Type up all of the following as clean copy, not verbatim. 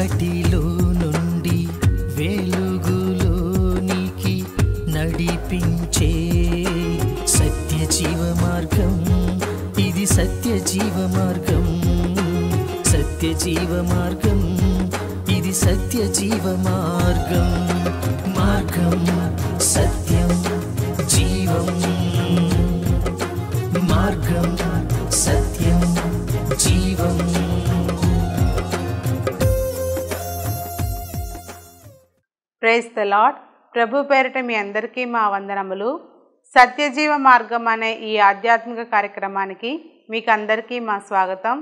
చీకటిలో నుండి వెలుగులోనికి నడిపించే సత్య జీవ మార్గం, ఇది సత్య జీవ మార్గం, సత్య జీవ మార్గం, ఇది సత్య జీవ మార్గం. మార్గం సత్యం జీవం, మార్గం సత్యం జీవం. Praise the lord. ప్రభు పేరిట మీ అందరికీ మా వందనములు. సత్యజీవ మార్గం అనే ఈ ఆధ్యాత్మిక కార్యక్రమానికి మీకు అందరికీ మా స్వాగతం.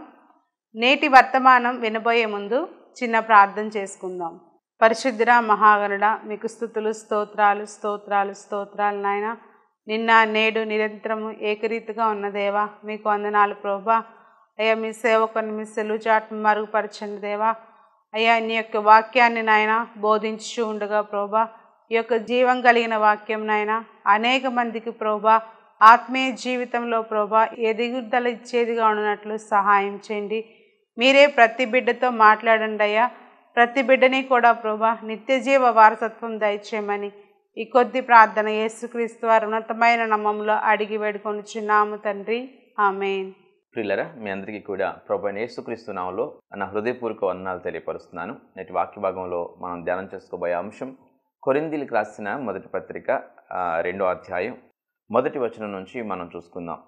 నేటి వర్తమానం వినబోయే ముందు చిన్న ప్రార్థన చేసుకుందాం. పరిశుద్ధుడా మహాగణుడ, మీకు స్తుతులు స్తోత్రాలు స్తోత్రాలు స్తోత్రాలు నాయన. నిన్న నేడు నిరంతరము ఏకరీతిగా ఉన్న దేవా, మీకు వందనాలు ప్రభా. అయ్యా, మీ సేవకుని మీ సెలవు చాటును మరుగుపరచండి దేవా. అయ్యా, నీ యొక్క వాక్యాన్ని నాయన బోధించు ఉండగా ప్రభా, ఈ యొక్క జీవం కలిగిన వాక్యం నాయన అనేక మందికి ప్రభా ఆత్మీయ జీవితంలో ప్రభా ఎదుగుదల ఇచ్చేదిగా ఉన్నట్లు సహాయం చేయండి. మీరే ప్రతి బిడ్డతో మాట్లాడండి అయ్యా. ప్రతి బిడ్డని కూడా ప్రభా నిత్య జీవ వారసత్వం దయచేయమని ఈ కొద్ది ప్రార్థన యేసుక్రీస్తు వారి ఉన్నతమైన నామములో అడిగి వేడుకొనుచున్నాము తండ్రి, ఆమేన్. ప్రియులరా, మీ అందరికీ కూడా ప్రభువైన యేసుక్రీస్తు నామములో నా హృదయపూర్వక వందనాలు తెలియపరుస్తున్నాను. నేటి వాక్య భాగంలో మనం ధ్యానం చేసుకోబోయే అంశం కొరింథీయులకు రాసిన మొదటి పత్రిక 2వ అధ్యాయం 1వ వచనం నుంచి మనం చూసుకుందాం.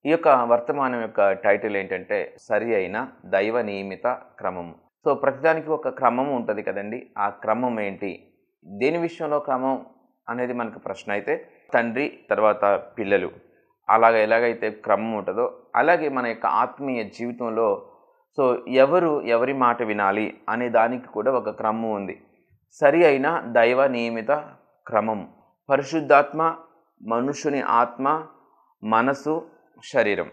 ఈ యొక్క వర్తమానం యొక్క టైటిల్ ఏంటంటే సరి అయిన దైవ నియమిత క్రమము. సో ప్రతిదానికి ఒక క్రమం ఉంటుంది కదండి. ఆ క్రమం ఏంటి, దేని విషయంలో క్రమం అనేది మనకు ప్రశ్న అయితే, తండ్రి తర్వాత పిల్లలు ఎలాగైతే క్రమం ఉంటుందో అలాగే మన యొక్క ఆత్మీయ జీవితంలో సో ఎవరి మాట వినాలి అనే దానికి కూడా ఒక క్రమం ఉంది. సరి అయిన దైవ నియమిత క్రమం. పరిశుద్ధాత్మ, మనుషుని ఆత్మ, మనసు, శరీరం.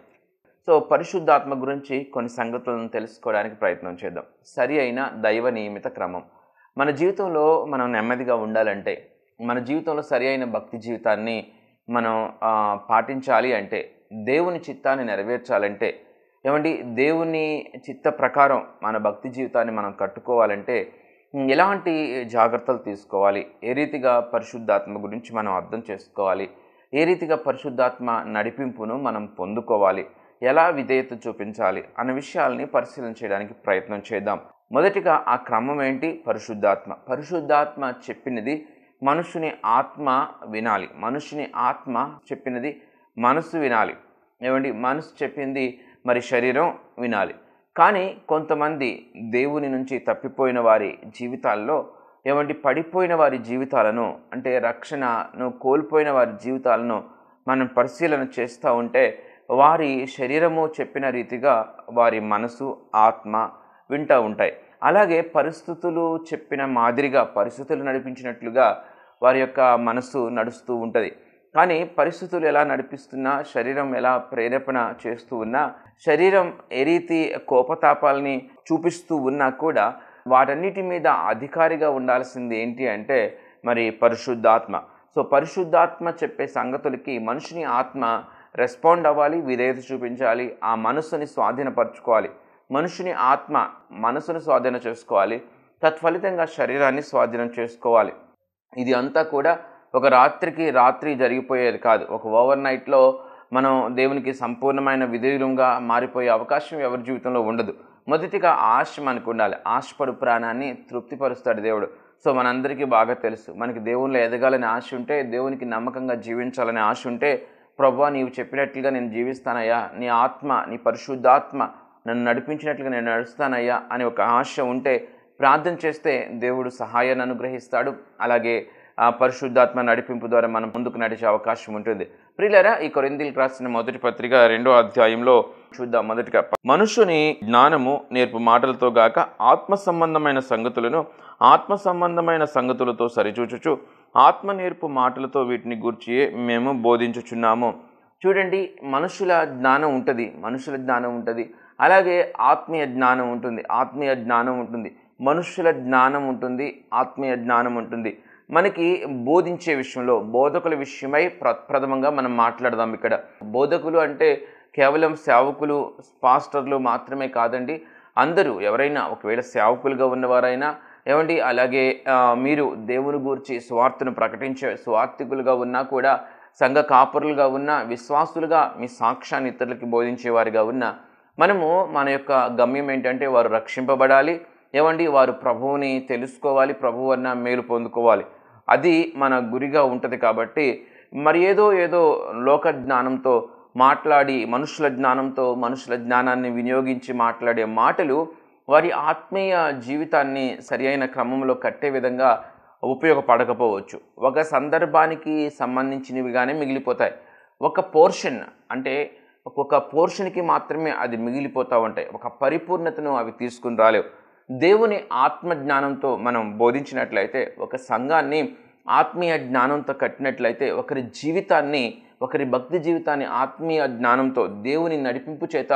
సో పరిశుద్ధాత్మ గురించి కొన్ని సంగతులను తెలుసుకోవడానికి ప్రయత్నం చేద్దాం. సరి అయిన దైవ నియమిత క్రమం. మన జీవితంలో మనం నెమ్మదిగా ఉండాలంటే, మన జీవితంలో సరి అయిన భక్తి జీవితాన్ని మనం పాటించాలి అంటే, దేవుని చిత్తాన్ని నెరవేర్చాలంటే, దేవుని చిత్త ప్రకారం మన భక్తి జీవితాన్ని మనం కట్టుకోవాలంటే ఎలాంటి జాగ్రత్తలు తీసుకోవాలి, ఏ రీతిగా పరిశుద్ధాత్మ గురించి మనం అర్థం చేసుకోవాలి, ఏ రీతిగా పరిశుద్ధాత్మ నడిపింపును మనం పొందుకోవాలి, ఎలా విధేయత చూపించాలి అన్న విషయాల్ని పరిశీలన చేయడానికి ప్రయత్నం చేద్దాం. మొదటిగా ఆ క్రమం ఏంటి? పరిశుద్ధాత్మ. పరిశుద్ధాత్మ చెప్పినది మనుషుని ఆత్మ వినాలి. మనుషుని ఆత్మ చెప్పినది మనసు వినాలి. మనసు చెప్పింది మరి శరీరం వినాలి. కానీ కొంతమంది దేవుని నుంచి తప్పిపోయిన వారి జీవితాల్లో పడిపోయిన వారి జీవితాలను, అంటే రక్షణను కోల్పోయిన వారి జీవితాలను మనం పరిశీలన చేస్తూ ఉంటే వారి శరీరము చెప్పిన రీతిగా వారి మనసు ఆత్మ వింటూ ఉంటాయి. అలాగే పరిస్థితులు చెప్పిన మాదిరిగా, పరిస్థితులు నడిపించినట్లుగా వారి యొక్క మనసు నడుస్తూ ఉంటుంది. కానీ పరిస్థితులు ఎలా నడిపిస్తున్నా, శరీరం ఎలా ప్రేరేపణ చేస్తూ ఉన్నా, శరీరం ఏ రీతి కోపతాపాలని చూపిస్తూ ఉన్నా కూడా వాటన్నిటి మీద అధికారిగా ఉండాల్సింది ఏంటి అంటే మరి పరిశుద్ధాత్మ. సో పరిశుద్ధాత్మ చెప్పే సంగతులకి మనుషుని ఆత్మ రెస్పాండ్ అవ్వాలి, విధేయత చూపించాలి, ఆ మనసుని స్వాధీనపరచుకోవాలి. మనుషుని ఆత్మ మనసును స్వాధీనం చేసుకోవాలి, తత్ఫలితంగా శరీరాన్ని స్వాధీనం చేసుకోవాలి. ఇది అంతా కూడా ఒక రాత్రి జరిగిపోయేది కాదు. ఒక ఓవర్ నైట్లో మనం దేవునికి సంపూర్ణమైన విధేయులుగా మారిపోయే అవకాశం ఎవరి జీవితంలో ఉండదు. మొదటిగా ఆశ మనకు ఉండాలి. ఆశపడు ప్రాణాన్ని తృప్తిపరుస్తాడు దేవుడు. సో మనందరికీ బాగా తెలుసు, మనకి దేవునిలో ఎదగాలని ఆశ ఉంటే, దేవునికి నమ్మకంగా జీవించాలని ఆశ ఉంటే, ప్రభువా నీవు చెప్పినట్లుగా నేను జీవిస్తానయ్యా, నీ ఆత్మ, నీ పరిశుద్ధాత్మ నన్ను నడిపించినట్లుగా నేను నడుస్తానయ్యా అని ఒక ఆశ ఉంటే ప్రార్థన చేస్తే దేవుడు సహాయాన్ని అనుగ్రహిస్తాడు. అలాగే ఆ పరిశుద్ధాత్మ నడిపింపు ద్వారా మనం ముందుకు నడిచే అవకాశం ఉంటుంది. ప్రియులారా, ఈ కొరింథీయులకు రాసిన మొదటి పత్రిక 2వ అధ్యాయంలో చూద్దాం. మొదటిగా, మనుషుని జ్ఞానము నేర్పు మాటలతో గాక ఆత్మ సంబంధమైన సంగతులను ఆత్మ సంబంధమైన సంగతులతో సరిచూచుచు ఆత్మ నేర్పు మాటలతో వీటిని గూర్చి మేము బోధించుచున్నాము. చూడండి, మనుషుల జ్ఞానం ఉంటుంది, అలాగే ఆత్మీయ జ్ఞానం ఉంటుంది, మనుషుల జ్ఞానం ఉంటుంది, ఆత్మీయ జ్ఞానం ఉంటుంది. మనకి బోధించే విషయంలో బోధకుల విషయమై ప్రథమంగా మనం మాట్లాడదాం. ఇక్కడ బోధకులు అంటే కేవలం సేవకులు, పాస్టర్లు మాత్రమే కాదండి. అందరూ ఎవరైనా ఒకవేళ సేవకులుగా ఉన్నవారైనా ఏమండి, అలాగే మీరు దేవుని గురించి స్వార్థను ప్రకటించే స్వార్థికులుగా ఉన్నా కూడా, సంఘ కాపరులుగా ఉన్న విశ్వాసులుగా మీ సాక్ష్యాన్ని ఇతరులకి బోధించేవారుగా ఉన్న మనము మన యొక్క గమ్యం ఏంటంటే వారు రక్షింపబడాలి, ఏమండి వారు ప్రభువుని తెలుసుకోవాలి, ప్రభువు అన్న మేలు పొందుకోవాలి. అది మన గురిగా ఉంటుంది. కాబట్టి మరి ఏదో లోక జ్ఞానంతో మాట్లాడి మనుషుల జ్ఞానాన్ని వినియోగించి మాట్లాడే మాటలు వారి ఆత్మీయ జీవితాన్ని సరి అయిన క్రమంలో కట్టే విధంగా ఉపయోగపడకపోవచ్చు. ఒక సందర్భానికి సంబంధించినవిగానే మిగిలిపోతాయి. ఒక పోర్షన్ అంటే ఒక్కొక్క పోర్షన్కి మాత్రమే అది మిగిలిపోతూ ఉంటాయి. ఒక పరిపూర్ణతను అవి తీసుకుని రాలేవు. దేవుని ఆత్మ జ్ఞానంతో మనం బోధించినట్లయితే, ఒక సంఘాన్ని ఆత్మీయ జ్ఞానంతో కట్టినట్లయితే, ఒకరి భక్తి జీవితాన్ని ఆత్మీయ జ్ఞానంతో దేవుని నడిపింపు చేత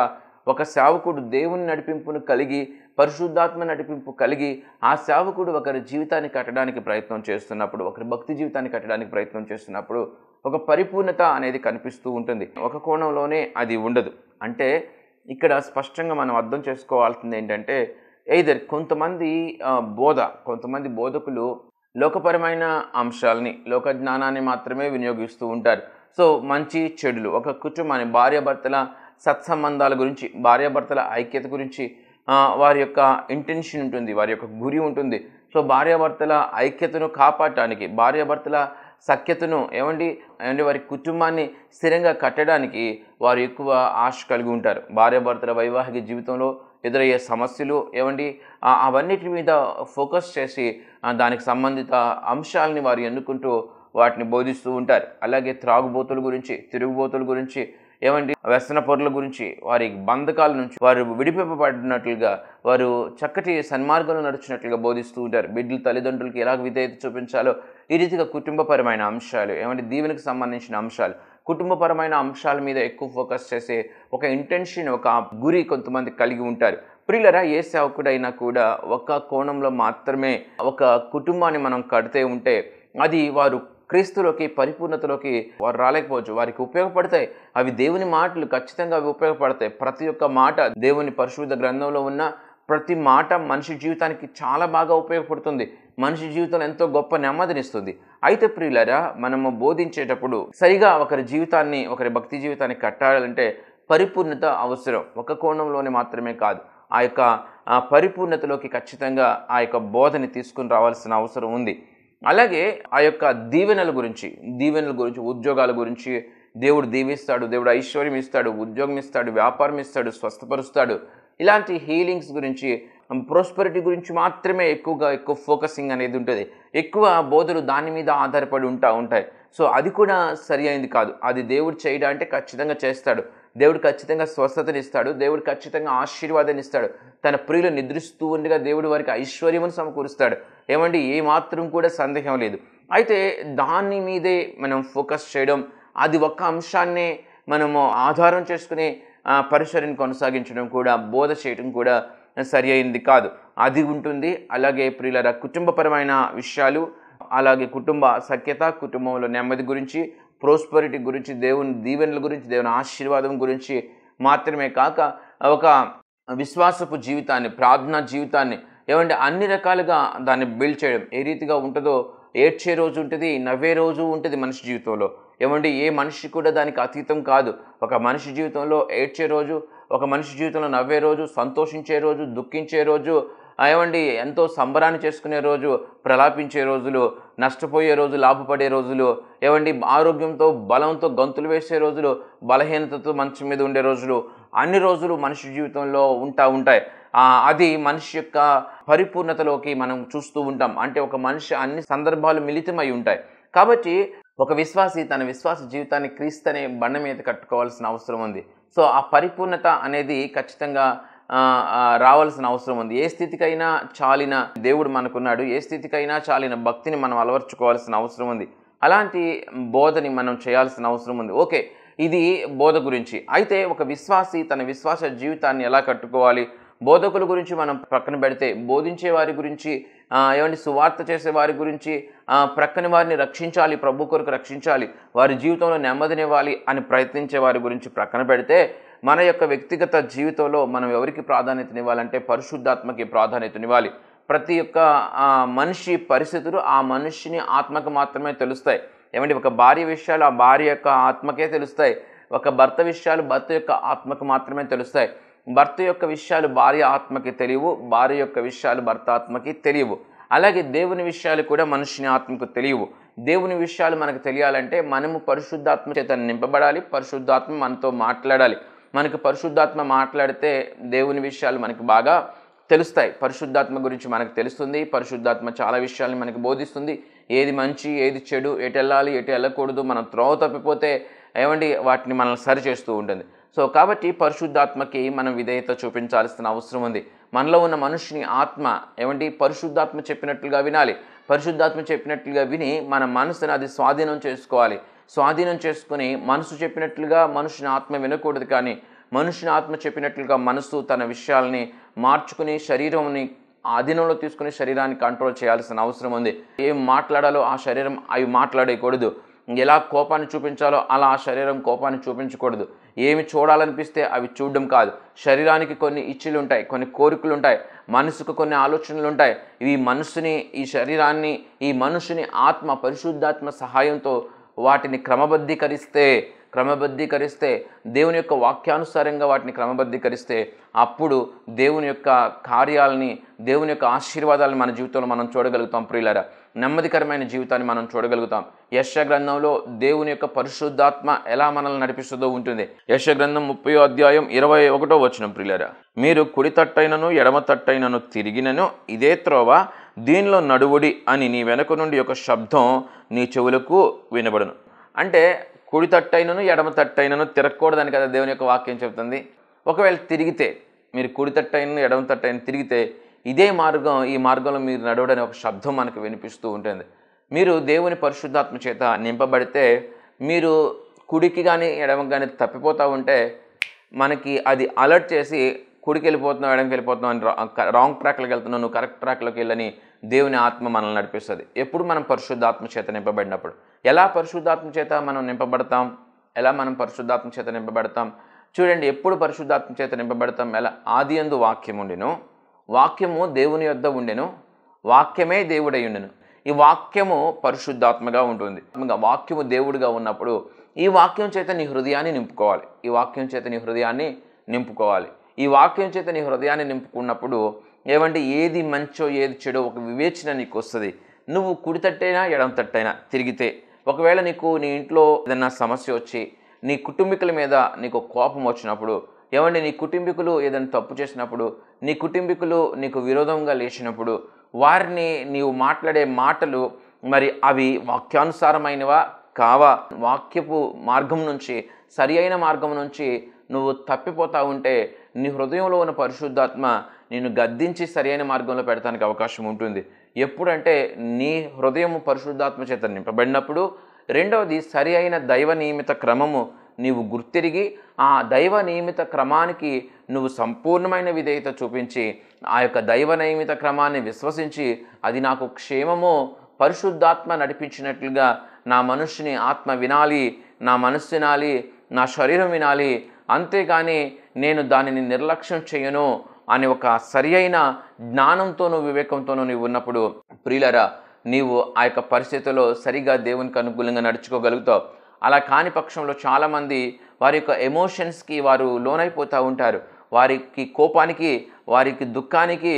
ఒక సేవకుడు దేవుని నడిపింపును కలిగి, పరిశుద్ధాత్మ నడిపింపు కలిగి, ఆ సేవకుడు ఒకరి జీవితాన్ని కట్టడానికి ప్రయత్నం చేస్తున్నప్పుడు, ఒకరి భక్తి జీవితాన్ని కట్టడానికి ప్రయత్నం చేస్తున్నప్పుడు ఒక పరిపూర్ణత అనేది కనిపిస్తూ ఉంటుంది. ఒక కోణంలోనే అది ఉండదు. అంటే ఇక్కడ స్పష్టంగా మనం అర్థం చేసుకోవాల్సింది ఏంటంటే, ఎయిదర్ కొంతమంది బోధకులు లోకపరమైన అంశాలని, లోక జ్ఞానాన్ని మాత్రమే వినియోగిస్తూ ఉంటారు. సో మంచి చెడులు, ఒక కుటుంబాన్ని, భార్యాభర్తల సత్సంబంధాల గురించి, భార్యాభర్తల ఐక్యత గురించి వారి యొక్క ఇంటెన్షన్ ఉంటుంది, వారి యొక్క గురి ఉంటుంది. సో భార్యాభర్తల ఐక్యతను కాపాడటానికి, భార్యాభర్తల సఖ్యతను వారి కుటుంబాన్ని స్థిరంగా కట్టడానికి వారు ఎక్కువ ఆశ కలిగి ఉంటారు. భార్యాభర్తల వైవాహిక జీవితంలో ఎదురయ్యే సమస్యలు అవన్నిటి మీద ఫోకస్ చేసి దానికి సంబంధిత అంశాలని వారు ఎన్నుకుంటూ వాటిని బోధిస్తూ ఉంటారు. అలాగే త్రాగుబోతుల గురించి, తిరుగుబోతుల గురించి, వ్యసన పొరుల గురించి, వారి బంధకాల నుంచి వారు విడిపింపబడినట్లుగా, వారు చక్కటి సన్మార్గంలో నడుచున్నట్లుగా బోధిస్తూ ఉంటారు. బిడ్డల తల్లిదండ్రులకి ఎలా విధేయత చూపించాలో ఈ రీతిగా కుటుంబపరమైన అంశాలు, దీవెనకు సంబంధించిన అంశాలు, కుటుంబపరమైన అంశాల మీద ఎక్కువ ఫోకస్ చేసే ఒక ఇంటెన్షన్, ఒక గురి కొంతమంది కలిగి ఉంటారు. ప్రియులరా, ఏ సేవకుడైనా కూడా ఒక కోణంలో మాత్రమే ఒక కుటుంబాన్ని మనం కడితే ఉంటే అది వారు క్రీస్తులోకి, పరిపూర్ణతలోకి వారు రాలేకపోవచ్చు. వారికి ఉపయోగపడతాయి అవి దేవుని మాటలు, ఖచ్చితంగా అవి ఉపయోగపడతాయి. ప్రతి ఒక్క మాట, దేవుని పరిశుద్ధ గ్రంథంలో ఉన్న ప్రతి మాట మనిషి జీవితానికి చాలా బాగా ఉపయోగపడుతుంది. మనిషి జీవితంలో ఎంతో గొప్ప నెమ్మదినిస్తుంది. అయితే ప్రియులారా, మనము బోధించేటప్పుడు సరిగా ఒకరి భక్తి జీవితాన్ని కట్టాలంటే పరిపూర్ణత అవసరం. ఒక కోణంలోనే మాత్రమే కాదు, ఆ యొక్క పరిపూర్ణతలోకి ఖచ్చితంగా ఆ యొక్క బోధని తీసుకుని రావాల్సిన అవసరం ఉంది. అలాగే ఆ యొక్క దీవెనల గురించి, ఉద్యోగాల గురించి, దేవుడు దీవిస్తాడు, దేవుడు ఐశ్వర్యం ఇస్తాడు, ఉద్యోగం ఇస్తాడు, వ్యాపారం ఇస్తాడు, స్వస్థపరుస్తాడు, ఇలాంటి హీలింగ్స్ గురించి, ప్రాస్పెరిటీ గురించి మాత్రమే ఎక్కువ ఫోకసింగ్ అనేది ఉంటుంది. ఎక్కువ బోధలు దాని మీద ఆధారపడి ఉంటాయి. సో అది కూడా సరి అయింది కాదు. అది దేవుడు చేయడం అంటే ఖచ్చితంగా చేస్తాడు. దేవుడు ఖచ్చితంగా స్వస్థతనిస్తాడు, దేవుడు ఖచ్చితంగా ఆశీర్వాదాన్ని ఇస్తాడు. తన ప్రియులు నిద్రిస్తూ ఉండగా దేవుడు వారికి ఐశ్వర్యమును సమకూరుస్తాడు. ఏ మాత్రం కూడా సందేహం లేదు. అయితే దాని మీదే మనం ఫోకస్ చేయడం, అది ఒక్క అంశాన్నే మనము ఆధారం చేసుకుని పరిసరాన్ని కొనసాగించడం కూడా, బోధ చేయడం కూడా సరి అయింది కాదు. అది ఉంటుంది. అలాగే ప్రియులరా, కుటుంబపరమైన విషయాలు, అలాగే కుటుంబ సఖ్యత, కుటుంబంలో నెమ్మది గురించి, ప్రోస్పరిటీ గురించి, దేవుని దీవెనల గురించి, దేవుని ఆశీర్వాదం గురించి మాత్రమే కాక ఒక విశ్వాసపు జీవితాన్ని, ప్రార్థనా జీవితాన్ని అన్ని రకాలుగా దాన్ని బిల్డ్ చేయడం. ఏ రీతిగా ఉంటుందో, ఏడ్చే రోజు ఉంటుంది, నవ్వే రోజు ఉంటుంది మనిషి జీవితంలో. ఏ మనిషి కూడా దానికి అతీతం కాదు. ఒక మనిషి జీవితంలో ఏడ్చే రోజు, ఒక మనిషి జీవితంలో నవ్వే రోజు, సంతోషించే రోజు, దుఃఖించే రోజు, ఎంతో సంబరాన్ని చేసుకునే రోజు, ప్రలాపించే రోజులు, నష్టపోయే రోజు, లాభపడే రోజులు, ఆరోగ్యంతో బలంతో గంతులు వేసే రోజులు, బలహీనతతో మంచం మీద ఉండే రోజులు, అన్ని రోజులు మనిషి జీవితంలో ఉంటాయి. అది మనిషి యొక్క పరిపూర్ణతలోకి మనం చూస్తూ ఉంటాం. అంటే ఒక మనిషి అన్ని సందర్భాలు మిళితమై ఉంటాయి. కాబట్టి ఒక విశ్వాసి తన విశ్వాస జీవితాన్ని క్రీస్తు అనే బండ మీద కట్టుకోవాల్సిన అవసరం ఉంది. సో ఆ పరిపూర్ణత అనేది ఖచ్చితంగా రావాల్సిన అవసరం ఉంది. ఏ స్థితికైనా చాలిన దేవుడు మనకున్నాడు. ఏ స్థితికైనా చాలిన భక్తిని మనం అలవర్చుకోవాల్సిన అవసరం ఉంది. అలాంటి బోధని మనం చేయాల్సిన అవసరం ఉంది. ఓకే, ఇది బోధ గురించి. అయితే ఒక విశ్వాసి తన విశ్వాస జీవితాన్ని ఎలా కట్టుకోవాలి? బోధకుల గురించి మనం ప్రక్కన పెడితే, బోధించే వారి గురించి, సువార్త చేసే వారి గురించి, ప్రక్కన వారిని రక్షించాలి, ప్రభు కొరకు రక్షించాలి, వారి జీవితంలో నెమ్మదినివ్వాలి అని ప్రయత్నించే వారి గురించి ప్రక్కన పెడితే, మన యొక్క వ్యక్తిగత జీవితంలో మనం ఎవరికి ప్రాధాన్యతనివ్వాలంటే పరిశుద్ధాత్మకి ప్రాధాన్యతనివ్వాలి. ప్రతి ఒక్క మనిషి పరిస్థితులు ఆ మనిషిని ఆత్మకు మాత్రమే తెలుస్తాయి. ఏమంటే ఒక భార్య విషయాలు ఆ భార్య యొక్క ఆత్మకే తెలుస్తాయి. ఒక భర్త విషయాలు భర్త యొక్క ఆత్మకు మాత్రమే తెలుస్తాయి. భర్త యొక్క విషయాలు భార్య ఆత్మకి తెలియవు, భార్య యొక్క విషయాలు భర్త ఆత్మకి తెలియవు. అలాగే దేవుని విషయాలు కూడా మనిషిని ఆత్మకు తెలియవు. దేవుని విషయాలు మనకు తెలియాలంటే మనము పరిశుద్ధాత్మ చేత నింపబడాలి. పరిశుద్ధాత్మ మనతో మాట్లాడాలి. మనకు పరిశుద్ధాత్మ మాట్లాడితే దేవుని విషయాలు మనకు బాగా తెలుస్తాయి. పరిశుద్ధాత్మ గురించి మనకు తెలుస్తుంది. పరిశుద్ధాత్మ చాలా విషయాలను మనకు బోధిస్తుంది. ఏది మంచి, ఏది చెడు, ఎటు వెళ్ళాలి, ఎటు వెళ్ళకూడదు, మనం త్రోవ తప్పిపోతే వాటిని మనల్ని సరి చేస్తూ ఉంటుంది. సో కాబట్టి పరిశుద్ధాత్మకి మనం విధేయత చూపించాల్సిన అవసరం ఉంది. మనలో ఉన్న మనుషుని ఆత్మ పరిశుద్ధాత్మ చెప్పినట్లుగా వినాలి. పరిశుద్ధాత్మ చెప్పినట్లుగా విని మన మనసుని అది స్వాధీనం చేసుకోవాలి. స్వాధీనం చేసుకుని మనసు చెప్పినట్లుగా మనుషుని ఆత్మ వినకూడదు, కానీ మనుషుని ఆత్మ చెప్పినట్లుగా మనసు తన విషయాల్ని మార్చుకుని శరీరంని ఆధీనంలో తీసుకుని శరీరాన్ని కంట్రోల్ చేయాల్సిన అవసరం ఉంది. ఏం మాట్లాడాలో ఆ శరీరం అవి మాట్లాడకూడదు. ఎలా కోపాన్ని చూపించాలో అలా ఆ శరీరం కోపాన్ని చూపించకూడదు. ఏమి చూడాలనిపిస్తే అవి చూడడం కాదు. శరీరానికి కొన్ని ఇచ్ఛలు ఉంటాయి, కొన్ని కోరికలు ఉంటాయి, మనసుకు కొన్ని ఆలోచనలు ఉంటాయి. ఈ మనసుని, ఈ శరీరాన్ని, ఈ మనుషుని ఆత్మ పరిశుద్ధాత్మ సహాయంతో వాటిని క్రమబద్ధీకరిస్తే దేవుని యొక్క వాక్యానుసారంగా వాటిని క్రమబద్ధీకరిస్తే అప్పుడు దేవుని యొక్క కార్యాలని, దేవుని యొక్క ఆశీర్వాదాలను మన జీవితంలో మనం చూడగలుగుతాం. ప్రియులారా, నెమ్మదికరమైన జీవితాన్ని మనం చూడగలుగుతాం. యెషయా గ్రంథంలో దేవుని యొక్క పరిశుద్ధాత్మ ఎలా మనల్ని నడిపిస్తుందో ఉంటుంది. యెషయా గ్రంథం 30వ అధ్యాయం 21వ వచనం. ప్రియులారా, మీరు కుడి తట్టైనను ఎడమ తట్టైనను తిరిగినను ఇదే త్రోవ, దీనిలో నడువుడి అని నీ వెనక నుండి ఒక శబ్దం నీ చెవులకు వినబడును. అంటే కుడి తట్టైనను ఎడమ తట్టైనను తిరగకూడదని కదా దేవుని యొక్క వాక్యం చెబుతుంది. ఒకవేళ తిరిగితే, మీరు కుడి తట్టైనను ఎడమ తట్టైన తిరిగితే ఇదే మార్గం, ఈ మార్గంలో మీరు నడవడని ఒక శబ్దం మనకు వినిపిస్తూ ఉంటుంది. మీరు దేవుని పరిశుద్ధాత్మ చేత నింపబడితే మీరు కుడికి కానీ ఎడమకి కానీ తప్పిపోతూ ఉంటే మనకి అది అలర్ట్ చేసి కుడికి వెళ్ళిపోతున్నావు, ఎడమకి వెళ్ళిపోతున్నావు అని రాంగ్ ట్రాక్లోకి వెళ్తున్నావు, నువ్వు కరెక్ట్ ట్రాక్లోకి వెళ్ళని దేవుని ఆత్మ మనల్ని నడిపిస్తుంది. ఎప్పుడు మనం పరిశుద్ధాత్మ చేత నింపబడినప్పుడు. ఎలా పరిశుద్ధాత్మ చేత మనం నింపబడతాం? చూడండి, ఎప్పుడు పరిశుద్ధాత్మ చేత నింపబడతాం? ఎలా? ఆదియందు వాక్యం ఉండెను, వాక్యము దేవుని యొద్ద ఉండెను, వాక్యమే దేవుడై ఉండెను. ఈ వాక్యము పరిశుద్ధాత్మగా ఉంటుంది. వాక్యము దేవుడిగా ఉన్నప్పుడు ఈ వాక్యం చేత నీ హృదయాన్ని నింపుకోవాలి. ఈ వాక్యం చేత నీ హృదయాన్ని నింపుకున్నప్పుడు ఏది మంచో ఏది చెడో ఒక వివేచన నీకు వస్తుంది. నువ్వు కుడి తట్టైనా ఎడమ తట్టైనా తిరిగితే, ఒకవేళ నీకు నీ ఇంట్లో ఏదైనా సమస్య వచ్చి నీ కుటుంబీకుల మీద నీకు కోపం వచ్చినప్పుడు, నీ కుటుంబీకులు ఏదైనా తప్పు చేసినప్పుడు, నీ కుటుంబీకులు నీకు విరోధంగా లేచినప్పుడు, వారిని నీవు మాట్లాడే మాటలు మరి అవి వాక్యానుసారమైనవా కావా? వాక్యపు మార్గం నుంచి, సరి అయిన మార్గం నుంచి నువ్వు తప్పిపోతా ఉంటే నీ హృదయంలో ఉన్న పరిశుద్ధాత్మ నిన్ను గద్దించి సరి అయిన మార్గంలో పెడతానికి అవకాశం ఉంటుంది. ఎప్పుడంటే నీ హృదయం పరిశుద్ధాత్మ చేత నింపబడినప్పుడు. రెండవది, సరి అయిన దైవ నియమిత క్రమము నీవు గుర్తిరిగి ఆ దైవ నియమిత క్రమానికి నువ్వు సంపూర్ణమైన విధేయత చూపించి ఆ యొక్క దైవ నియమిత క్రమాన్ని విశ్వసించి అది నాకు క్షేమము, పరిశుద్ధాత్మ నడిపించినట్లుగా నా మనుష్యుని ఆత్మ వినాలి, నా మనస్సు వినాలి, నా శరీరం వినాలి, అంతేగాని నేను దానిని నిర్లక్ష్యం చేయను అని ఒక సరి అయిన జ్ఞానంతోనూ వివేకంతోనూ నీవు ఉన్నప్పుడు ప్రియులరా, నీవు ఆ యొక్క పరిస్థితిలో సరిగా దేవునికి అనుకూలంగా నడుచుకోగలుగుతావు. అలా కాని పక్షంలో చాలామంది వారి యొక్క ఎమోషన్స్కి వారు లోనైపోతూ ఉంటారు. వారికి కోపానికి, వారికి దుఃఖానికి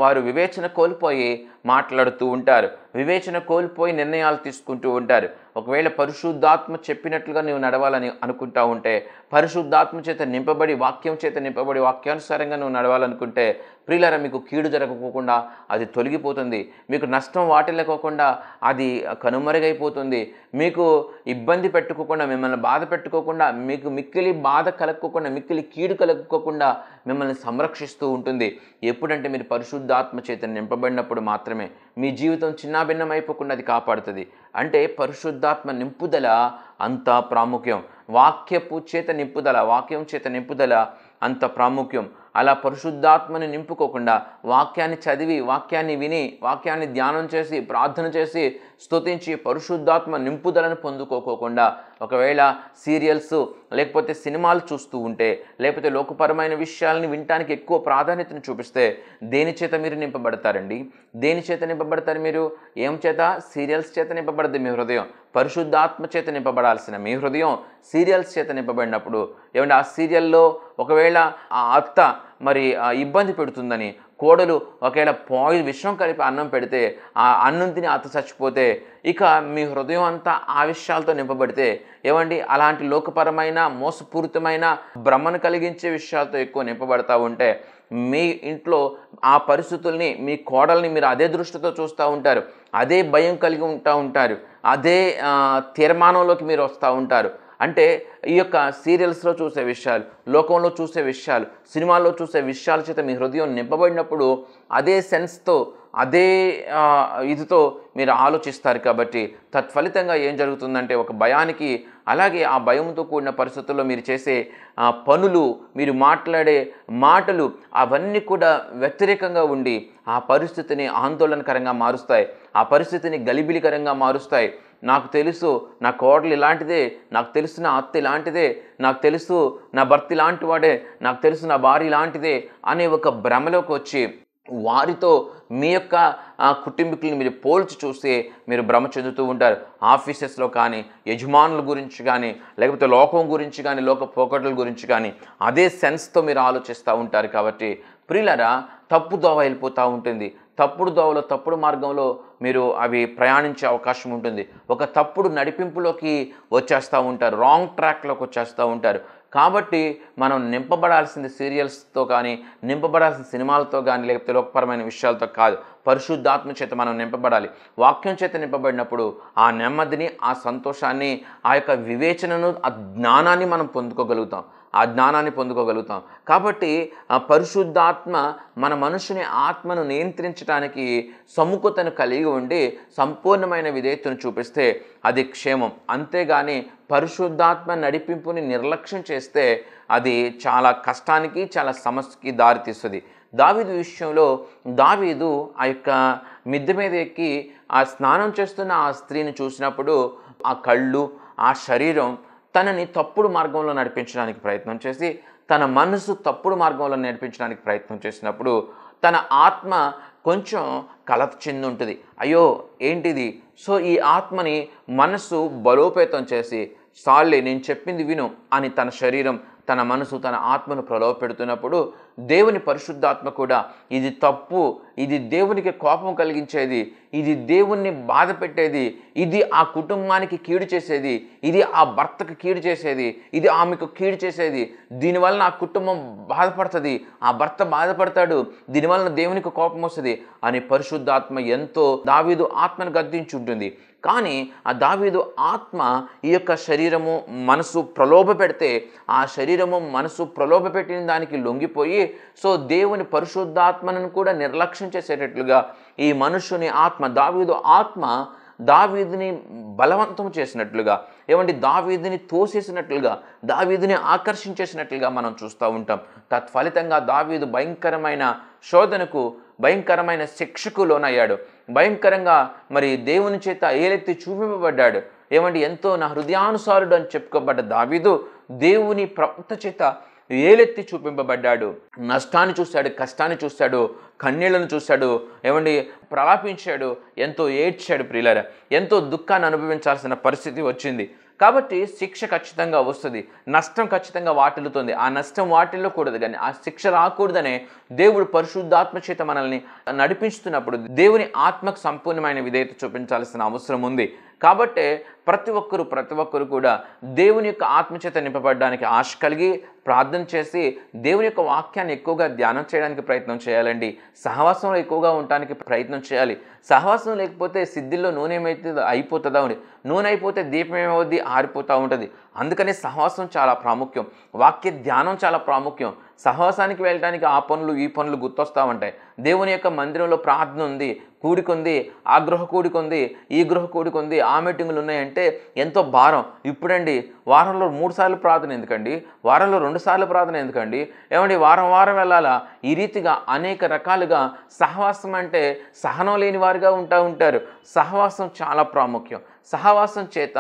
వారు వివేచన కోల్పోయి మాట్లాడుతూ ఉంటారు. వివేచన కోల్పోయి నిర్ణయాలు తీసుకుంటూ ఉంటారు. ఒకవేళ పరిశుద్ధాత్మ చెప్పినట్లుగా నీవు నడవాలని అనుకుంటా ఉంటే, పరిశుద్ధాత్మ చేత నింపబడి, వాక్యం చేత నింపబడి వాక్యానుసారంగా నువ్వు నడవాలనుకుంటే ప్రియులారా, మీకు కీడు జరగకోకుండా అది తొలగిపోతుంది. మీకు నష్టం వాటిల్లకోకుండా అది కనుమరుగైపోతుంది. మీకు ఇబ్బంది పెట్టుకోకుండా, మిమ్మల్ని బాధ పెట్టుకోకుండా, మీకు మిక్కిలి బాధ కలగకోకుండా, మిక్కిలి కీడు కలగకోకుండా మిమ్మల్ని సంరక్షిస్తూ ఉంటుంది. ఎప్పుడంటే మీరు పరిశుద్ధాత్మ చేత నింపబడినప్పుడు మాత్రమే మీ జీవితం చిన్నాభిన్నమైపోకుండా అది కాపాడుతుంది. అంటే పరిశుద్ధాత్మ నింపుదల అంత ప్రాముఖ్యం. వాక్యం చేత నింపుదల అంత ప్రాముఖ్యం. అలా పరిశుద్ధాత్మని నింపుకోకుండా వాక్యాన్ని చదివి, వాక్యాన్ని విని, వాక్యాన్ని ధ్యానం చేసి, ప్రార్థన చేసి, స్తుతించి పరిశుద్ధాత్మ నింపుదలను పొందుకోకుండా ఒకవేళ సీరియల్స్ లేకపోతే సినిమాలు చూస్తూ ఉంటే, లేకపోతే లోకపరమైన విషయాలని వినటానికి ఎక్కువ ప్రాధాన్యతను చూపిస్తే దేని చేత మీరు నింపబడతారండి? దేని చేత నింపబడతారు మీరు? ఏం చేత? సీరియల్స్ చేత నింపబడద్దు మీ హృదయం. పరిశుద్ధాత్మ చేత నింపబడాల్సిన మీ హృదయం సీరియల్స్ చేత నింపబడినప్పుడు ఏమంటే ఆ సీరియల్లో ఒకవేళ ఆ అత్త మరి ఇబ్బంది పెడుతుందని, కోడలు ఒకవేళ విషం కలిపి అన్నం పెడితే ఆ అన్నం తిని అత్త చచ్చిపోతే ఇక మీ హృదయం అంతా ఆ విషయాలతో నింపబడితే ఏమండి అలాంటి లోకపరమైన మోసపూరితమైన భ్రమను కలిగించే విషయాలతో ఎక్కువ నింపబడతా ఉంటే మీ ఇంట్లో ఆ పరిస్థితుల్ని, మీ కోడల్ని మీరు అదే దృష్టితో చూస్తూ ఉంటారు, అదే భయం కలిగి ఉంటారు, అదే తీర్మానంలోకి మీరు వస్తూ ఉంటారు. అంటే ఈ యొక్క సీరియల్స్లో చూసే విషయాలు, లోకంలో చూసే విషయాలు, సినిమాల్లో చూసే విషయాల చేత మీ హృదయం నింపబడినప్పుడు అదే సెన్స్తో, అదే ఇదితో మీరు ఆలోచిస్తారు. కాబట్టి తత్ఫలితంగా ఏం జరుగుతుందంటే ఒక భయానికి, అలాగే ఆ భయంతో కూడిన పరిస్థితుల్లో మీరు చేసే పనులు, మీరు మాట్లాడే మాటలు అవన్నీ కూడా వ్యతిరేకంగా ఉండి ఆ పరిస్థితిని ఆందోళనకరంగా మారుస్తాయి, ఆ పరిస్థితిని గలిబిలికరంగా మారుస్తాయి. నాకు తెలుసు నా కోడలు ఇలాంటిదే, నాకు తెలుసు నా అత్త ఇలాంటిదే, నాకు తెలుసు నా భర్త ఇలాంటి వాడే, నాకు తెలుసు నా భార్య ఇలాంటిదే అనే ఒక భ్రమలోకి వచ్చి వారితో మీ యొక్క కుటుంబీకులను మీరు పోల్చి చూస్తే మీరు భ్రమ చెందుతూ ఉంటారు. ఆఫీసెస్లో కానీ, యజమానుల గురించి కానీ, లేకపోతే లోకం గురించి కానీ, లోక పోకట్ల గురించి కానీ అదే సెన్స్తో మీరు ఆలోచిస్తూ ఉంటారు. కాబట్టి ప్రియులారా, తప్పు దోవ వెళ్ళిపోతూ ఉంటుంది. తప్పుడు దోవలో, తప్పుడు మార్గంలో మీరు అవి ప్రయాణించే అవకాశం ఉంటుంది. ఒక తప్పుడు నడిపింపులోకి వచ్చేస్తూ ఉంటారు, రాంగ్ ట్రాక్లోకి వచ్చేస్తూ ఉంటారు. కాబట్టి మనం నింపబడాల్సింది సీరియల్స్తో కానీ, నింపబడాల్సిన సినిమాలతో కానీ, లేకపోతే లోకపరమైన విషయాలతో కాదు, పరిశుద్ధాత్మ చేత మనం నింపబడాలి. వాక్యం చేత నింపబడినప్పుడు ఆ నెమ్మదిని, ఆ సంతోషాన్ని, ఆ యొక్క వివేచనను, ఆ జ్ఞానాన్ని మనం పొందుకోగలుగుతాం. కాబట్టి ఆ పరిశుద్ధాత్మ మన మనుషుని ఆత్మను నియంత్రించడానికి సముఖతను కలిగి ఉండి సంపూర్ణమైన విధేయతను చూపిస్తే అది క్షేమం. అంతేగాని పరిశుద్ధాత్మ నడిపింపుని నిర్లక్ష్యం చేస్తే అది చాలా కష్టానికి, చాలా సమస్యకి దారితీస్తుంది. దావీదు విషయంలో దావీదు ఆ యొక్క మిద్దె మీద ఎక్కి ఆ స్నానం చేస్తున్న ఆ స్త్రీని చూసినప్పుడు ఆ కళ్ళు, ఆ శరీరం తనని తప్పుడు మార్గంలో నడిపించడానికి ప్రయత్నం చేసి, తన మనసు తప్పుడు మార్గంలో నడిపించడానికి ప్రయత్నం చేసినప్పుడు తన ఆత్మ కొంచెం కలత చెంది ఉంటుంది. అయ్యో ఏంటిది? సో ఈ ఆత్మని మనసు బలోపేతం చేసి, సాల్లే నేను చెప్పింది విను అని తన శరీరం, తన మనసు, తన ఆత్మను ప్రలోభపెడుతున్నప్పుడు దేవుని పరిశుద్ధాత్మ కూడా ఇది తప్పు, ఇది దేవునికి కోపం కలిగించేది, ఇది దేవుణ్ణి బాధ పెట్టేది, ఇది ఆ కుటుంబానికి కీడు చేసేది, ఇది ఆ భర్తకు కీడు చేసేది, ఇది ఆమెకు కీడు చేసేది, దీనివలన ఆ కుటుంబం బాధపడుతుంది, ఆ భర్త బాధపడతాడు, దీనివలన దేవునికి కోపం వస్తుంది అని పరిశుద్ధాత్మ ఎంతో దావీదు ఆత్మను గద్దించి ఉంటుంది. కానీ ఆ దావీదు ఆత్మ ఈ యొక్క శరీరము, మనసు ప్రలోభ పెడితే ఆ శరీరము, మనసు ప్రలోభ పెట్టిన దానికి లొంగిపోయి సో దేవుని పరిశుద్ధాత్మను కూడా నిర్లక్ష్యం చేసేటట్లుగా ఈ మనుషుని ఆత్మ, దావీదు ఆత్మ దావీదుని బలవంతం చేసినట్లుగా, ఏమంటే దావీదుని తోసేసినట్లుగా, దావీదుని ఆకర్షించేసినట్లుగా మనం చూస్తూ ఉంటాం. తత్ఫలితంగా దావీదు భయంకరమైన శోధనకు, భయంకరమైన శిక్షకు లోనయ్యాడు. భయంకరంగా మరి దేవుని చేత ఏలెత్తి చూపింపబడ్డాడు. ఏమంటే ఎంతో నా హృదయానుసారుడు అని చెప్పుకోబడ్డ దావీదు దేవుని ప్రవక్త చేత ఏలెత్తి చూపింపబడ్డాడు. నష్టాన్ని చూశాడు, కష్టాన్ని చూశాడు, కన్నీళ్లను చూశాడు, ఏమండి ప్రలాపించాడు, ఎంతో ఏడ్చాడు. ప్రియులారా, ఎంతో దుఃఖాన్ని అనుభవించాల్సిన పరిస్థితి వచ్చింది. కాబట్టి శిక్ష ఖచ్చితంగా వస్తుంది, నష్టం ఖచ్చితంగా వాటిల్లుతుంది. ఆ నష్టం వాటిల్లకూడదు కానీ ఆ శిక్ష రాకూడదనే దేవుడు పరిశుద్ధాత్మ చేత మనల్ని నడిపించుతున్నప్పుడు దేవుని ఆత్మకు సంపూర్ణమైన విధేయత చూపించాల్సిన అవసరం ఉంది. కాబట్టే ప్రతి ఒక్కరు కూడా దేవుని యొక్క ఆత్మచేత నింపబడడానికి ఆశ కలిగి ప్రార్థన చేసి దేవుని యొక్క వాక్యాన్ని ఎక్కువగా ధ్యానం చేయడానికి ప్రయత్నం చేయాలండి. సహవాసంలో ఎక్కువగా ఉండడానికి ప్రయత్నం చేయాలి. సహవాసం లేకపోతే సిద్ధిల్లో నూనె ఏమైతే అయిపోతుందా ఉండి, నూనె అయిపోతే దీపం ఏమవుద్ది, ఆరిపోతూ ఉంటుంది. అందుకని సహవాసం చాలా ప్రాముఖ్యం, వాక్య ధ్యానం చాలా ప్రాముఖ్యం. సహవాసానికి వెళ్ళడానికి ఆ పనులు ఈ పనులు గుర్తొస్తూ ఉంటాయి. దేవుని యొక్క మందిరంలో ప్రార్థన ఉంది, కూడికొంది, ఆ గృహ కూడికొంది, ఈ గృహ కూడికొంది, ఆ మీటింగులు ఉన్నాయంటే అంటే ఎంతో భారం. ఇప్పుడండి వారంలో 3 సార్లు ప్రార్థన ఎందుకండి, వారంలో 2 సార్లు ప్రార్థన ఎందుకండి, ఏమండి వారం వారం వెళ్ళాలా? ఈ రీతిగా అనేక రకాలుగా సహవాసం అంటే సహనం లేని వారుగా ఉంటారు. సహవాసం చాలా ప్రాముఖ్యం. సహవాసం చేత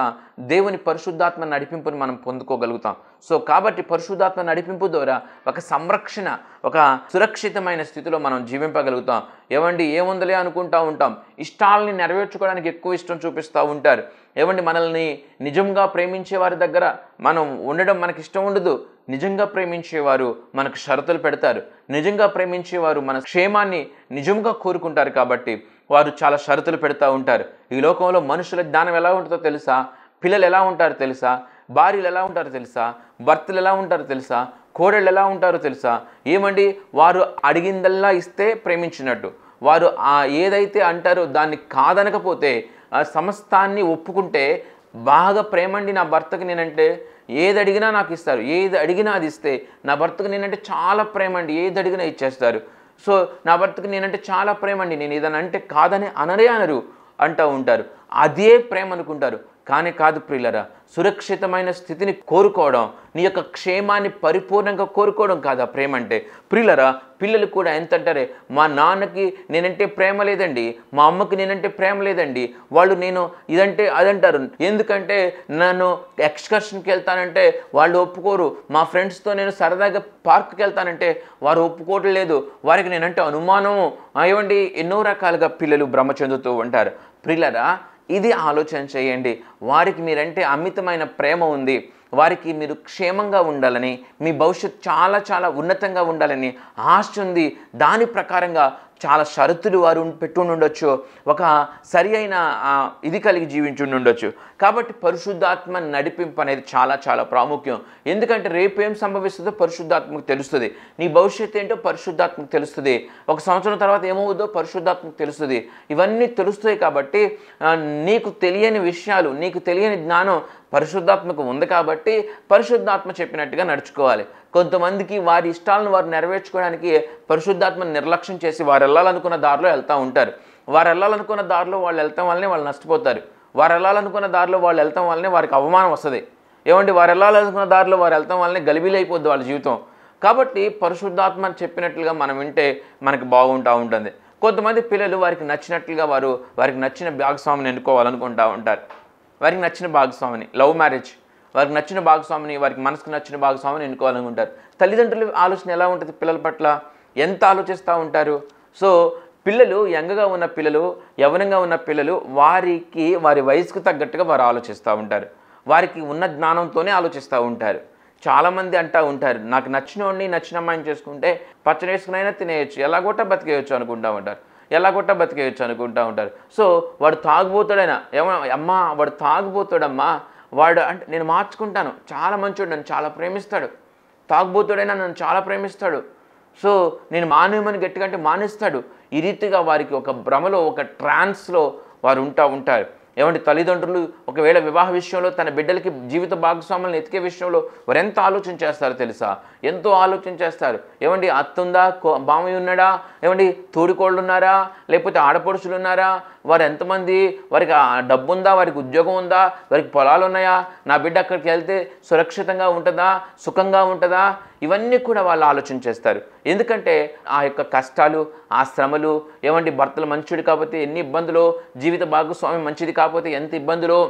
దేవుని పరిశుద్ధాత్మ నడిపింపుని మనం పొందుకోగలుగుతాం. సో కాబట్టి పరిశుద్ధాత్మ నడిపింపు ద్వారా ఒక సంరక్షణ, ఒక సురక్షితమైన స్థితిలో మనం జీవింపగలుగుతాం. ఏమండి ఏముందలే అనుకుంటూ ఉంటాం, ఇష్టాలని నెరవేర్చుకోవడానికి ఎక్కువ ఇష్టం చూపిస్తూ ఉంటారు. ఏమండి మనల్ని నిజంగా ప్రేమించే వారి దగ్గర మనం ఉండడం మనకి ఇష్టం ఉండదు. నిజంగా ప్రేమించేవారు మనకు షరతులు పెడతారు. నిజంగా ప్రేమించేవారు మన క్షేమాన్ని నిజంగా కోరుకుంటారు. కాబట్టి వారు చాలా షరతులు పెడతా ఉంటారు. ఈ లోకంలో మనుషుల జ్ఞానం ఎలా ఉంటుందో తెలుసా? పిల్లలు ఎలా ఉంటారో తెలుసా? భార్యలు ఎలా ఉంటారో తెలుసా? భర్తలు ఎలా ఉంటారో తెలుసా? కోడళ్ళు ఎలా ఉంటారో తెలుసా? ఏమండి వారు అడిగిందల్లా ఇస్తే ప్రేమించినట్టు, వారు ఏదైతే అంటారో దాన్ని కాదనకపోతే సమస్తాన్ని ఒప్పుకుంటే బాగా ప్రేమండి. నా భర్తకి నేనంటే ఏది అడిగినా నాకు ఇస్తారు, ఏది అడిగినా అది ఇస్తే నా భర్తకు నేనంటే చాలా ప్రేమండి, ఏది అడిగినా ఇచ్చేస్తారు. సో నా భర్తకు నేనంటే చాలా ప్రేమండి, నేను ఏదైనా అంటే కాదని అనరు అంటూ ఉంటారు. అదే ప్రేమ అనుకుంటారు. కానీ కాదు ప్రియులరా, సురక్షితమైన స్థితిని కోరుకోవడం, నీ యొక్క క్షేమాన్ని పరిపూర్ణంగా కోరుకోవడం కాదా ప్రేమ అంటే. ప్రియులరా, పిల్లలు కూడా ఎంత అంటారే, మా నాన్నకి నేనంటే ప్రేమ లేదండి, మా అమ్మకి నేనంటే ప్రేమ లేదండి, వాళ్ళు నేను ఇదంటే అదంటారు. ఎందుకంటే నన్ను ఎక్స్కర్షన్కి వెళ్తానంటే వాళ్ళు ఒప్పుకోరు, మా ఫ్రెండ్స్తో నేను సరదాగా పార్క్కి వెళ్తానంటే వారు ఒప్పుకోవటం లేదు, వారికి నేనంటే అనుమానము. ఏమండి ఎన్నో రకాలుగా పిల్లలు భ్రమ చెందుతూ ఉంటారు. ప్రియులరా, ఇది ఆలోచన చేయండి. వారికి మీరంటే అమితమైన ప్రేమ ఉంది, వారికి మీరు క్షేమంగా ఉండాలని, మీ భవిష్యత్తు చాలా చాలా ఉన్నతంగా ఉండాలని ఆశ ఉంది. దాని ప్రకారంగా చాలా షరతులు వారు పెట్టుండొచ్చు, ఒక సరి అయిన ఇది కలిగి జీవించుండొచ్చు. కాబట్టి పరిశుద్ధాత్మ నడిపింపు అనేది చాలా చాలా ప్రాముఖ్యం. ఎందుకంటే రేపు ఏం సంభవిస్తుందో పరిశుద్ధాత్మకు తెలుస్తుంది, నీ భవిష్యత్తు ఏంటో పరిశుద్ధాత్మకు తెలుస్తుంది, 1 సంవత్సరం తర్వాత ఏమవుతుందో పరిశుద్ధాత్మకు తెలుస్తుంది. ఇవన్నీ తెలుస్తాయి. కాబట్టి నీకు తెలియని విషయాలు, నీకు తెలియని జ్ఞానం పరిశుద్ధాత్మకు ఉంది. కాబట్టి పరిశుద్ధాత్మ చెప్పినట్టుగా నడుచుకోవాలి. కొంతమందికి వారి ఇష్టాలను వారు నెరవేర్చుకోవడానికి పరిశుద్ధాత్మను నిర్లక్ష్యం చేసి వారు వెళ్ళాలనుకున్న దారిలో వెళ్తూ ఉంటారు. వారు వెళ్ళాలనుకున్న దారిలో వాళ్ళు వెళ్తాం వల్లనే వాళ్ళు నష్టపోతారు. వారు వెళ్ళాలనుకున్న దారిలో వాళ్ళు వెళ్తాం వల్లనే వారికి అవమానం వస్తుంది. ఏమంటే వారు వెళ్ళాలనుకున్న దారిలో వారు వెళ్తాం వల్లనే గలిబిలైపోద్ది వాళ్ళ జీవితం. కాబట్టి పరిశుద్ధాత్మ చెప్పినట్లుగా మనం వింటే మనకి బాగుంటూ ఉంటుంది. కొంతమంది పిల్లలు వారికి నచ్చినట్లుగా వారికి నచ్చిన భాగస్వామిని ఎన్నుకోవాలనుకుంటూ ఉంటారు. వారికి నచ్చిన భాగస్వామిని, లవ్ మ్యారేజ్, వారికి నచ్చిన భాగస్వామిని, వారికి మనసుకు నచ్చిన భాగస్వామిని ఎన్నుకోవాలనుకుంటారు. తల్లిదండ్రుల ఆలోచన ఎలా ఉంటుంది పిల్లల పట్ల, ఎంత ఆలోచిస్తూ ఉంటారు. సో పిల్లలు, యంగ్గా ఉన్న పిల్లలు, యవ్వనంగా ఉన్న పిల్లలు, వారికి వారి వయసుకు తగ్గట్టుగా వారు ఆలోచిస్తూ ఉంటారు. వారికి ఉన్న జ్ఞానంతోనే ఆలోచిస్తూ ఉంటారు. చాలామంది అంటూ ఉంటారు, నాకు నచ్చిన వాడిని, నచ్చిన అమ్మాయిని చేసుకుంటే పచ్చడి వేసుకునైనా తినేయచ్చు, ఎలాగొట్ట బతికేయచ్చు అనుకుంటూ ఉంటారు. సో వాడు తాగుబోతాడైనా, అమ్మా వాడు తాగుబోతాడమ్మా, వాడు అంటే నేను మార్చుకుంటాను, చాలా మంచోడు, నన్ను చాలా ప్రేమిస్తాడు, తాగుబోతాడైనా నన్ను చాలా ప్రేమిస్తాడు, సో నేను మానేమని గట్టిగా అంటే మానేస్తాడు. ఈ రీతిగా వారికి ఒక భ్రమలో, ఒక ట్రాన్స్లో వారు ఉంటారు. ఏమంటే తల్లిదండ్రులు ఒకవేళ వివాహ విషయంలో తన బిడ్డలకి జీవిత భాగస్వాములను ఎతికే విషయంలో వారు ఎంత ఆలోచన చేస్తారో తెలుసా? ఎంతో ఆలోచన చేస్తారు. ఏమండి అత్తుందా, బామయ్య ఉన్నాడా, ఏమండి తోడికోళ్ళు ఉన్నారా, లేకపోతే ఆడపడుచులు ఉన్నారా, వారు ఎంతమంది, వారికి డబ్బు ఉందా, వారికి ఉద్యోగం ఉందా, వారికి పొలాలు ఉన్నాయా, నా బిడ్డ అక్కడికి వెళ్తే సురక్షితంగా ఉంటుందా, సుఖంగా ఉంటుందా, ఇవన్నీ కూడా వాళ్ళు ఆలోచన చేస్తారు. ఎందుకంటే ఆ యొక్క కష్టాలు, ఆ శ్రమలు, ఏమంటే భర్తలు మంచిది కాకపోతే ఎన్ని ఇబ్బందులు, జీవిత భాగస్వామి మంచిది కాకపోతే ఎంత ఇబ్బందులు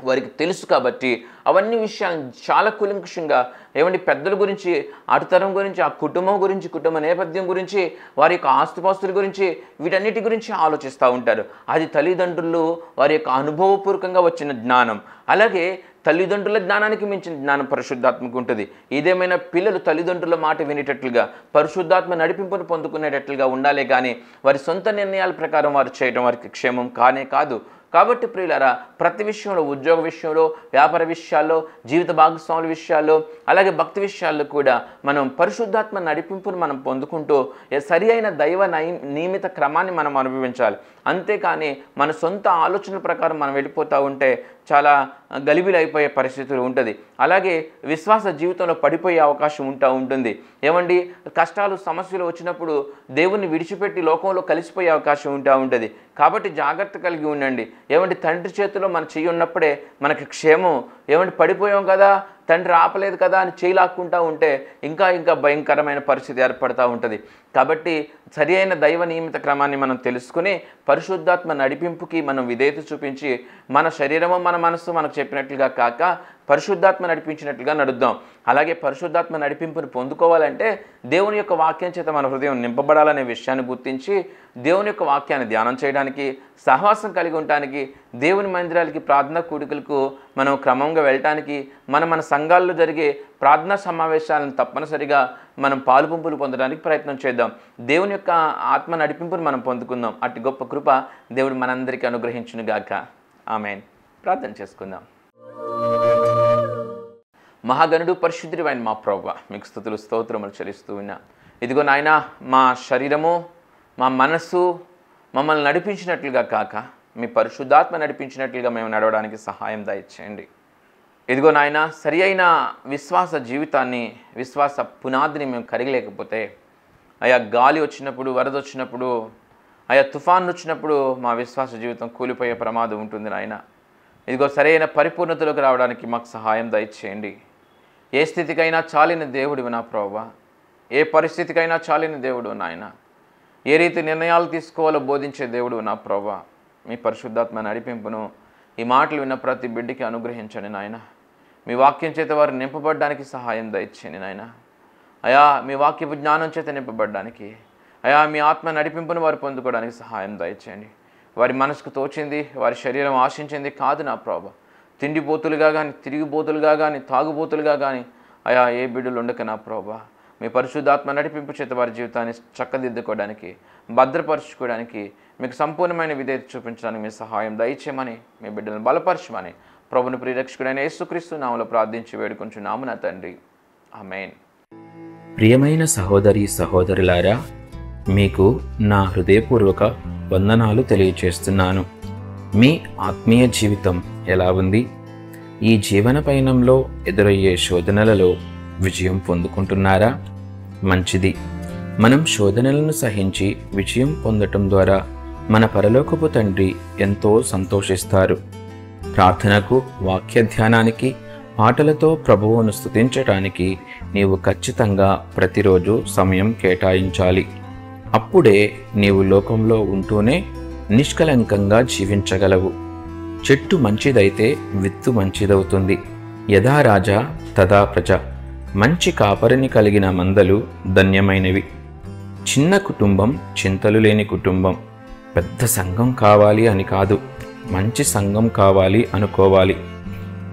వారికి తెలుసు. కాబట్టి అవన్నీ విషయాలను చాలా కూలంకషంగా, ఏమంటే పెద్దల గురించి, అటుతరం గురించి, ఆ కుటుంబం గురించి, కుటుంబ నేపథ్యం గురించి, వారి యొక్క ఆస్తుపాస్తుల గురించి, వీటన్నిటి గురించి ఆలోచిస్తూ ఉంటారు. అది తల్లిదండ్రులు వారి యొక్క అనుభవపూర్వకంగా వచ్చిన జ్ఞానం. అలాగే తల్లిదండ్రుల జ్ఞానానికి మించిన జ్ఞానం పరిశుద్ధాత్మకు ఉంటుంది. ఏదేమైనా పిల్లలు తల్లిదండ్రుల మాట వినేటట్లుగా, పరిశుద్ధాత్మ నడిపింపును పొందుకునేటట్లుగా ఉండాలి. కానీ వారి సొంత నిర్ణయాల ప్రకారం వారు చేయడం వారికి క్షేమం కానే కాదు. కాబట్టి ప్రియులారా, ప్రతి విషయంలో, ఉద్యోగ విషయంలో, వ్యాపార విషయాల్లో, జీవిత భాగస్వాముల విషయాల్లో, అలాగే భక్తి విషయాల్లో కూడా మనం పరిశుద్ధాత్మ నడిపింపును మనం పొందుకుంటూ సరి అయిన దైవ నియమిత క్రమాన్ని మనం అనుభవించాలి. అంతేకాని మన సొంత ఆలోచనల ప్రకారం మనం వెళ్ళిపోతూ ఉంటే చాలా గలిబిలైపోయే పరిస్థితులు ఉంటుంది. అలాగే విశ్వాస జీవితంలో పడిపోయే అవకాశం ఉంటుంది. ఏమండి, కష్టాలు సమస్యలు వచ్చినప్పుడు దేవుణ్ణి విడిచిపెట్టి లోకంలో కలిసిపోయే అవకాశం ఉంటుంది. కాబట్టి జాగ్రత్త కలిగి ఉండండి. ఏమండి, తండ్రి చేతిలో మన చెయ్యి ఉన్నప్పుడే మనకి క్షేమం. ఏమండి, పడిపోయాం కదా, తండ్రి ఆపలేదు కదా అని చేయి లాక్కుంటూ ఉంటే ఇంకా భయంకరమైన పరిస్థితి ఏర్పడుతూ ఉంటుంది. కాబట్టి సరి అయిన దైవ నియమిత క్రమాన్ని మనం తెలుసుకుని పరిశుద్ధాత్మ నడిపింపుకి మనం విధేయత చూపించి మన శరీరము మన మనస్సు మనకు చెప్పినట్లుగా కాక పరిశుద్ధాత్మ నడిపించినట్లుగా నడుద్దాం. అలాగే పరిశుద్ధాత్మ నడిపింపుని పొందుకోవాలంటే దేవుని యొక్క వాక్యం చేత మన హృదయం నింపబడాలనే విషయాన్ని గుర్తించి దేవుని యొక్క వాక్యాన్ని ధ్యానం చేయడానికి, సహవాసం కలిగి ఉండటానికి, దేవుని మందిరాలకి ప్రార్థనా కూడికలకు మనం క్రమంగా వెళ్ళటానికి, మన సంఘాల్లో జరిగే ప్రార్థనా సమావేశాలను తప్పనిసరిగా మనం పాలుపంపులు పొందడానికి ప్రయత్నం చేద్దాం. దేవుని యొక్క ఆత్మ నడిపింపును మనం పొందుకుందాం. అట్టి గొప్ప కృప దేవుడు మనందరికీ అనుగ్రహించునుగాక. ఆమేన్. ప్రార్థన చేసుకుందాం. మహాగణుడు పరిశుద్ధుడైన మా ప్రభువా, మీకు స్తుతులు స్తోత్రములు చెల్లిస్తూ ఉన్నా. ఇదిగో నాయన, మా శరీరము మా మనస్సు మమ్మల్ని నడిపించినట్లుగా కాక మీ పరిశుద్ధాత్మ నడిపించినట్లుగా మేము నడవడానికి సహాయం దయచేయండి. ఇదిగో నాయన, సరి అయిన విశ్వాస జీవితాన్ని, విశ్వాస పునాదిని మేము కరిగలేకపోతే, అయా గాలి వచ్చినప్పుడు, వరద వచ్చినప్పుడు, అయా తుఫాను వచ్చినప్పుడు మా విశ్వాస జీవితం కూలిపోయే ప్రమాదం ఉంటుంది నాయన. ఇదిగో సరైన పరిపూర్ణతలోకి రావడానికి మాకు సహాయం దయచేయండి. ఏ స్థితికైనా చాలిన దేవుడివి నా ప్రభువా, ఏ పరిస్థితికైనా చాలిన దేవుడు నాయన. ఏ రీతి నిర్ణయాలు తీసుకోవాలో బోధించే దేవుడు నా ప్రభువా. మీ పరిశుద్ధాత్మ నడిపింపును ఈ మాటలు విన్న ప్రతి బిడ్డకి అనుగ్రహించండి నాయన. మీ వాక్యం చేత వారు నింపబడడానికి సహాయం దయచేయండి నాయన. అయా మీ వాక్యపు జ్ఞానం చేత నింపబడడానికి, అయా మీ ఆత్మ నడిపింపును వారు పొందుకోవడానికి సహాయం దయచేయండి. వారి మనసుకు తోచింది, వారి శరీరం ఆశించింది కాదు నా ప్రభువా. తిండిపోతులుగా కానీ, తిరిగిపోతులుగా కానీ, తాగుబోతులుగా కానీ అయా ఏ బిడ్డలు ఉండక నా ప్రభువా, మీ పరిశుద్ధాత్మ నడిపింపు చేత వారి జీవితాన్ని చక్కదిద్దుకోవడానికి, భద్రపరచుకోవడానికి, మీకు సంపూర్ణమైన విధేయత చూపించడానికి మీ సహాయం దయచేయమని, మీ బిడ్డలను బలపరచమని ప్రభుని ప్రియరక్షకుడైన యేసుక్రీస్తు నామములో ప్రార్థించి వేడుకొంచున్నాము నా తండ్రి. ఆమేన్. ప్రియమైన సహోదరి సహోదరులారా, మీకు నా హృదయపూర్వక వందనాలు తెలియచేస్తున్నాను. మీ ఆత్మీయ జీవితం ఎలా ఉంది? ఈ జీవన పయనంలో ఎదురయ్యే శోధనలలో విజయం పొందుకుంటున్నారా? మంచిది. మనం శోధనలను సహించి విజయం పొందటం ద్వారా మన పరలోకపు తండ్రి ఎంతో సంతోషిస్తారు. ప్రార్థనకు, వాక్య ధ్యానానికి, పాటలతో ప్రభువును స్తుతించటానికి నీవు ఖచ్చితంగా ప్రతిరోజు సమయం కేటాయించాలి. అప్పుడే నీవు లోకంలో ఉంటూనే నిష్కలంకంగా జీవించగలవు. చెట్టు మంచిదైతే విత్తు మంచిదవుతుంది. యథా రాజా తదా ప్రజ. మంచి కాపరిని కలిగిన మందలు ధన్యమైనవి. చిన్న కుటుంబం చింతలు లేని కుటుంబం. పెద్ద సంఘం కావాలి అని కాదు, మంచి సంఘం కావాలి అనుకోవాలి.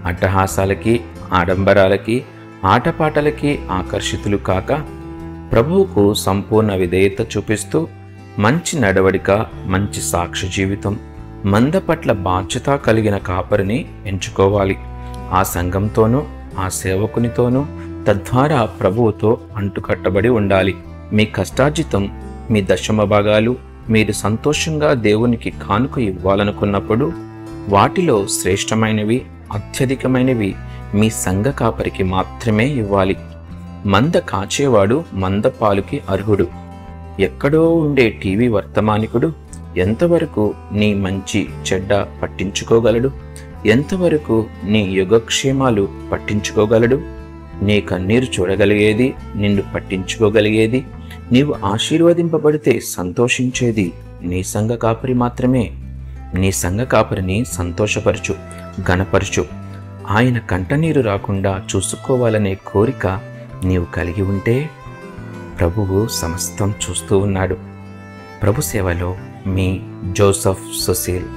అట్టహాసాలకి, ఆడంబరాలకి, ఆటపాటలకి ఆకర్షితులు కాక ప్రభువుకు సంపూర్ణ విధేయత చూపిస్తూ మంచి నడవడిక, మంచి సాక్ష్య జీవితం, మంద పట్ల బాధ్యత కలిగిన కాపరిని ఎంచుకోవాలి. ఆ సంఘంతోనూ ఆ సేవకునితోనూ తద్వారా ప్రభువుతో అంటుకట్టబడి ఉండాలి. మీ కష్టార్జితం, మీ దశమ భాగాలు మీరు సంతోషంగా దేవునికి కానుక ఇవ్వాలనుకున్నప్పుడు వాటిలో శ్రేష్టమైనవి, అత్యధికమైనవి మీ సంఘ కాపరికి మాత్రమే ఇవ్వాలి. మంద కాచేవాడు మంద పాలుకి అర్హుడు. ఎక్కడో ఉండే టీవీ వర్తమానికుడు ఎంతవరకు నీ మంచి చెడ్డ పట్టించుకోగలడు? ఎంతవరకు నీ యోగక్షేమాలు పట్టించుకోగలడు? నీ కన్నీరు చూడగలిగేది, నిన్ను పట్టించుకోగలిగేది, నీవు ఆశీర్వదింపబడితే సంతోషించేది నీ సంఘ కాపరి మాత్రమే. నీ సంఘ కాపరిని సంతోషపరచు, ఘనపరచు. ఆయన కంటనీరు రాకుండా చూసుకోవాలనే కోరిక నీవు కలిగి ఉంటే ప్రభువు సమస్తం చూస్తూ ఉన్నాడు. ప్రభు సేవలో మీ జోసెఫ్ సుశీల్.